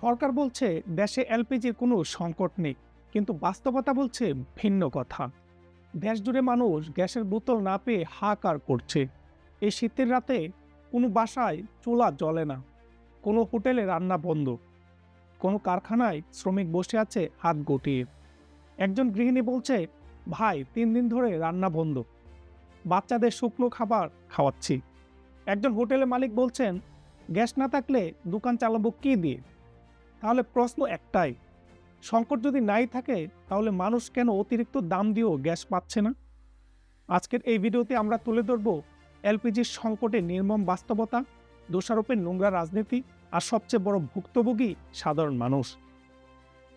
সরকার বলছে দেশে এলপিজির কোনো সংকট নেই, কিন্তু বাস্তবতা বলছে ভিন্ন কথা। দেশ জুড়ে মানুষ গ্যাসের বোতল না পেয়ে হাহাকার করছে। এই শীতের রাতে কোনো বাসায় চুলা জ্বলে না, কোনো হোটেলে রান্না বন্ধ, কোনো কারখানায় শ্রমিক বসে আছে হাত গুটিয়ে। একজন গৃহিণী বলছে, ভাই 3 দিন ধরে রান্না বন্ধ, বাচ্চাদের শুকনো খাবার খাওয়াচ্ছি। একজন হোটেলের মালিক বলছেন, গ্যাস না থাকলে দোকান চালাবো কি দিয়ে? তাহলে প্রশ্ন একটাই, সংকট যদি নাই থাকে তাহলে মানুষ কেন অতিরিক্ত দাম দিয়েও গ্যাস পাচ্ছে না? আজকের এই ভিডিওতে আমরা তুলে ধরব এলপিজির সংকটের নির্মম বাস্তবতা, দোষারোপের নোংরা রাজনীতি, আর সবচেয়ে বড় ভুক্তভোগী সাধারণ মানুষ।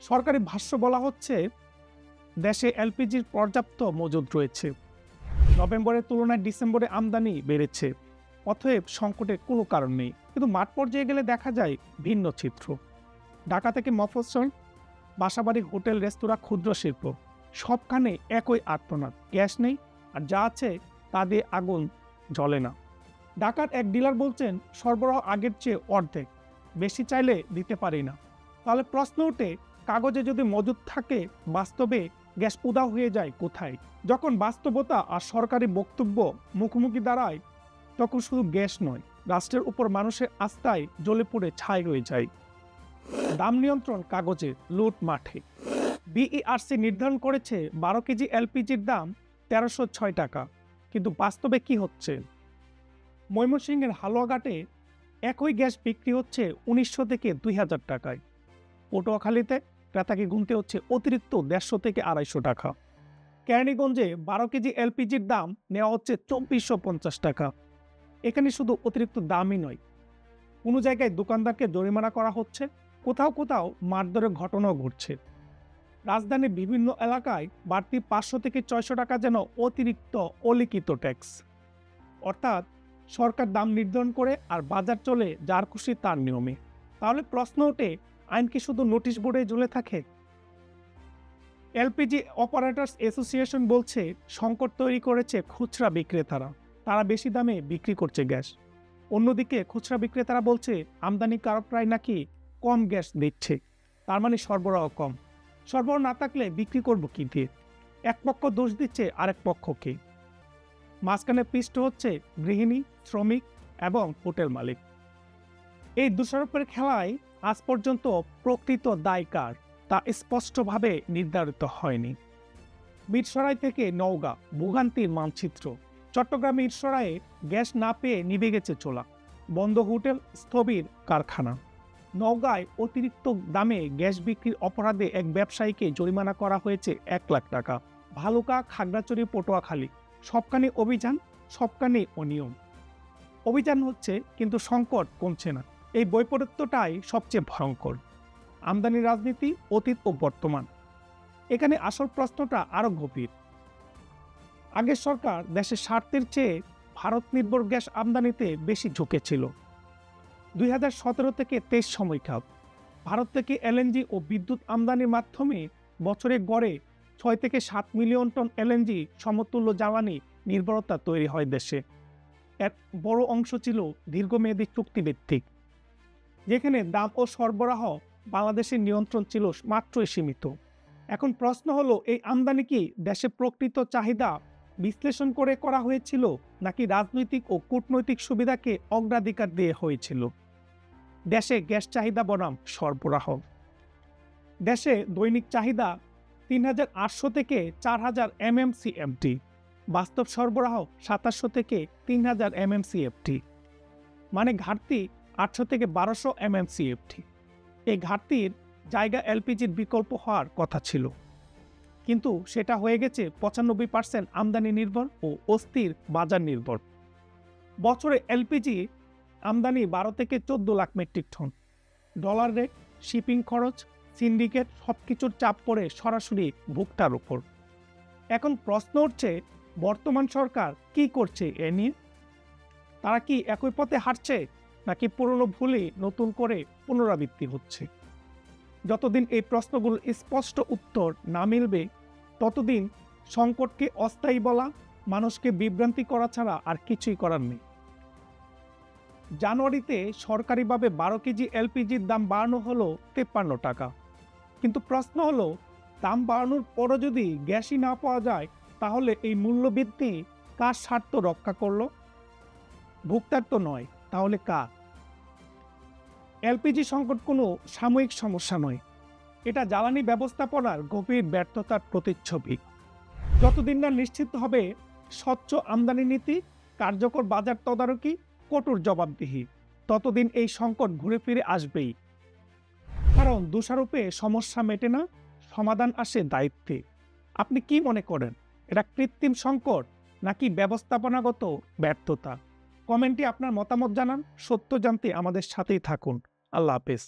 সরকারি ভাষ্য বলা হচ্ছে দেশে এলপিজির পর্যাপ্ত মজুদ রয়েছে, নভেম্বরের তুলনায় ডিসেম্বরে আমদানি বেড়েছে, অতএব সংকটের কোনো কারণ নেই। কিন্তু মাঠ পর্যায়ে গেলে দেখা যায় ভিন্ন চিত্র। ঢাকা থেকে মফস্বল, বাসাবাড়ি, হোটেল, রেস্তোরাঁ, ক্ষুদ্র শিল্প, সবখানে একই আর্তনাদ, গ্যাস নেই, আর যা আছে তা দিয়ে আগুন জ্বলে না। ঢাকার এক ডিলার বলছেন, সরবরাহ আগের চেয়ে অর্ধেক, বেশি চাইলে দিতে পারি না। তাহলে প্রশ্ন ওঠে, কাগজে যদি মজুদ থাকে, বাস্তবে গ্যাস উধাও হয়ে যায় কোথায়? যখন বাস্তবতা আর সরকারি বক্তব্য মুখোমুখি দাঁড়ায়, তখন শুধু গ্যাস নয়, রাষ্ট্রের উপর মানুষের আস্থায় জ্বলে পড়ে ছাই হয়ে যায়। দাম নিয়ন্ত্রণ কাগজে, লুট মাঠে। বিইআরসি নির্ধারণ করেছে 12 কেজি এলপিজির দাম 1306 টাকা, কিন্তু বাস্তবে কি হচ্ছে? ময়মনসিংহের হালুয়াঘাটে একই গ্যাস বিক্রি হচ্ছে 1900 থেকে 2000 টাকায়। পটুয়াখালীতে ক্রেতাকে গুনতে হচ্ছে অতিরিক্ত 150 থেকে 250 টাকা। কেরানীগঞ্জে 12 কেজি এলপিজির দাম নেওয়া হচ্ছে 2450 টাকা। এখানে শুধু অতিরিক্ত দামই নয়, কোনো জায়গায় দোকানদারকে জরিমানা করা হচ্ছে, কোথাও কোথাও মারধরের ঘটনাও ঘটছে। রাজধানীর বিভিন্ন এলাকায় বাড়তি 500 থেকে 600 টাকা যেন অতিরিক্ত অলিখিত ট্যাক্স। অর্থাৎ সরকার দাম নির্ধারণ করে আর বাজার চলে যার খুশি তার নিয়মে। তাহলে প্রশ্ন ওঠে, আইন কি শুধু নোটিশ বোর্ডে ঝুলে থাকে? এলপিজি অপারেটরস অ্যাসোসিয়েশন বলছে, সংকট তৈরি করেছে খুচরা বিক্রেতারা, তারা বেশি দামে বিক্রি করছে গ্যাস। অন্যদিকে খুচরা বিক্রেতারা বলছে আমদানিকারকরাই নাকি কম গ্যাস দিচ্ছে, তার মানে সরবরাহ কম। সরবরাহ না থাকলে বিক্রি করবো কি দিয়ে? এক পক্ষ দোষ দিচ্ছে আরেক পক্ষকে। মাঝখানে পিষ্ট হচ্ছে গৃহিণী, শ্রমিক এবং হোটেল মালিক। এই দোষারোপের খেলায় আজ পর্যন্ত প্রকৃত দায় কার তা স্পষ্টভাবে নির্ধারিত হয়নি। মিরসরাই থেকে নওগাঁ ভোগান্তির মানচিত্র। চট্টগ্রামে মিরসরাইয়ে গ্যাস না পেয়ে নিভে গেছে চোলা, বন্ধ হোটেল, স্থবির কারখানা। নওগাঁয় অতিরিক্ত দামে গ্যাস বিক্রির অপরাধে এক ব্যবসায়ীকে জরিমানা করা হয়েছে 1 লাখ টাকা। ভালুকা, খাগড়াছড়ি, পটুয়াখালী, সবখানে অভিযান, সবখানে অনিয়ম। অভিযান হচ্ছে কিন্তু সংকট কমছে না। এই বৈপরীত্যটাই সবচেয়ে ভয়ঙ্কর। আমদানি রাজনীতি, অতীত ও বর্তমান। এখানে আসল প্রশ্নটা আরো গভীর। আগের সরকার দেশের স্বার্থের চেয়ে ভারত নির্ভর গ্যাস আমদানিতে বেশি ঝুঁকেছিল। 2017 থেকে 23 সময়কাল ভারত থেকে এলএনজি ও বিদ্যুৎ আমদানির মাধ্যমে বছরে গড়ে 6 থেকে 7 মিলিয়ন টন এলএনজি সমতুল্য জ্বালানি নির্ভরতা তৈরি হয় দেশে। এর বড় অংশ ছিল দীর্ঘমেয়াদী চুক্তিভিত্তিক, যেখানে দাম ও সরবরাহ বাংলাদেশের নিয়ন্ত্রণ ছিল মাত্রই সীমিত। এখন প্রশ্ন হলো, এই আমদানি কি দেশে প্রকৃত চাহিদা বিশ্লেষণ করে করা হয়েছিল, নাকি রাজনৈতিক ও কূটনৈতিক সুবিধাকে অগ্রাধিকার দিয়ে হয়েছিল? দেশে গ্যাস চাহিদা বনাম সরবরাহ। দেশে দৈনিক চাহিদা 3800 থেকে 4000 MMCFD, বাস্তব সরবরাহ 2700 থেকে 3000 MMCFD, মানে ঘাটতি 800 থেকে 1200 MMCFD। এই ঘাটতির জায়গা এলপিজির বিকল্প হওয়ার কথা ছিল, কিন্তু সেটা হয়ে গেছে 95% আমদানি নির্ভর ও অস্থির বাজার নির্ভর। বছরে এলপিজি আমদানি 12 থেকে 14 lakh metric ton. Dollar rate, shipping খরচ, সিন্ডিকেট সবকিছুর চাপ পড়ে সরাসরি ভোক্তার উপর। এখন প্রশ্ন উঠছে, বর্তমান সরকার কি করছে এ নিয়ে? তারা কি একই পথে হাঁটছে, নাকি পুরনো ভুলই নতুন করে পুনরাবৃত্তি হচ্ছে? যতদিন এই প্রশ্নগুলোর স্পষ্ট উত্তর না মিলবে, ততদিন সংকটকে অস্থায়ী বলা, মানুষকে বিভ্রান্তি করা ছাড়া আর কিছুই করার নেই। জানুয়ারিতে সরকারিভাবে 12 কেজি এলপিজির দাম বাড়ানো হলো 53 টাকা। কিন্তু প্রশ্ন হলো, দাম বাড়ানোর পরও যদি গ্যাসই না পাওয়া যায়, তাহলে এই মূল্যবৃদ্ধি কার স্বার্থ রক্ষা করলো? ভোক্তার তো নয়, তাহলে কার? এলপিজি সংকট কোনো সাময়িক সমস্যা নয়, এটা জ্বালানি ব্যবস্থাপনার গভীর ব্যর্থতার প্রতিচ্ছবি। যতদিন না নিশ্চিত হবে স্বচ্ছ আমদানি নীতি, কার্যকর বাজার তদারকি, কঠোর জবাবদিহি, ততদিন এই সংকট ঘুরে ফিরে আসবেই। কারণ দোষারোপে সমস্যা মেটে না, সমাধান আসে দায়িত্বে। আপনি কি মনে করেন, এটা কৃত্রিম সংকট নাকি ব্যবস্থাপনাগত ব্যর্থতা? কমেন্টে আপনার মতামত জানান। সত্য জানতে আমাদের সাথেই থাকুন। আল্লাহ হাফেজ।